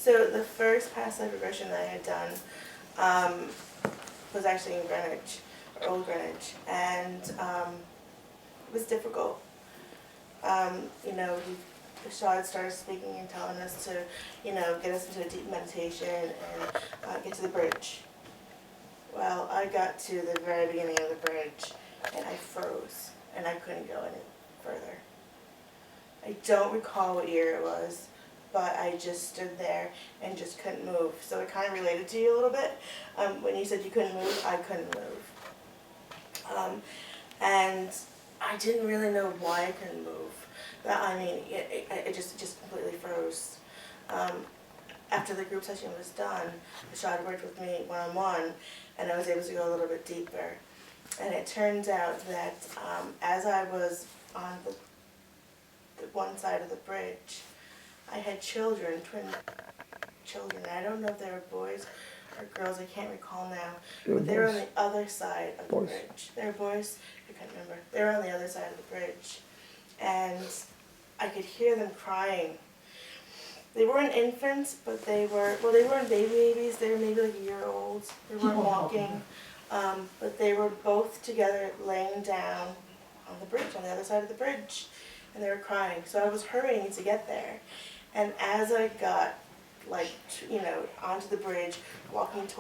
So the first past life regression that I had done was actually in Greenwich, or Old Greenwich, and it was difficult. You know, Rashad started speaking and telling us to, you know, get us into a deep meditation and get to the bridge. Well, I got to the very beginning of the bridge and I froze and I couldn't go any further. I don't recall what year it was, but I just stood there and just couldn't move. So it kind of related to you a little bit. When you said you couldn't move, I couldn't move. And I didn't really know why I couldn't move. I mean, it just completely froze. After the group session was done, Rashad worked with me one-on-one, and I was able to go a little bit deeper. And it turns out that as I was on the one side of the bridge, I had children, twin children. I don't know if they were boys or girls, I can't recall now. But they were on the other side of the bridge. They were boys, I can't remember. They were on the other side of the bridge. And I could hear them crying. They weren't infants, but they weren't babies. They were maybe like a year old. They weren't walking. But they were both together laying down on the bridge, on the other side of the bridge. And they were crying. So I was hurrying to get there. And as I got, like, you know, onto the bridge, walking to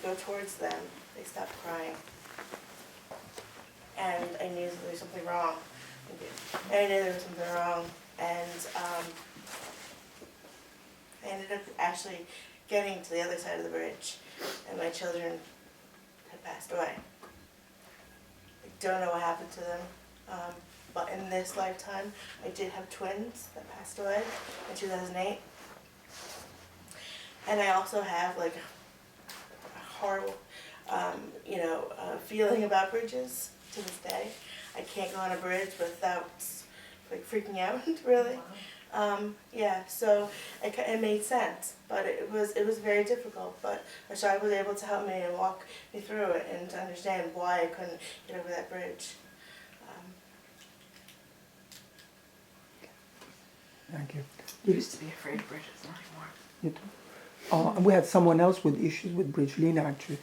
go towards them, they stopped crying. And I knew that there was something wrong. And I knew there was something wrong. And I ended up actually getting to the other side of the bridge, and my children had passed away. I don't know what happened to them, but in this lifetime, I did have twins that passed away in 2008. And I also have like a horrible, you know, feeling about bridges to this day. I can't go on a bridge without like freaking out, really. Yeah, so it made sense, but it was very difficult. But Rashad was able to help me and walk me through it and to understand why I couldn't get over that bridge. Thank you. I used to be afraid of bridges, not anymore. You too. We had someone else with issues with bridge, Lena, actually.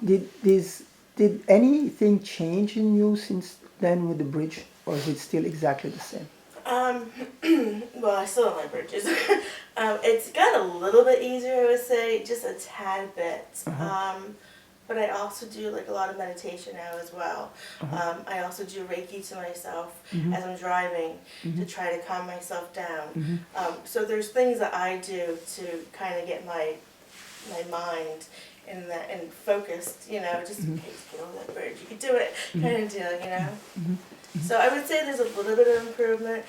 Did anything change in you since then with the bridge, or is it still exactly the same? Well, I still don't like bridges. It's got a little bit easier, I would say, just a tad bit. But I also do like a lot of meditation now as well. I also do Reiki to myself as I'm driving to try to calm myself down. So there's things that I do to kind of get my mind and focused, you know, just in case you get over that bridge, you can do it, kind of deal, you know. So I would say there's a little bit of improvement,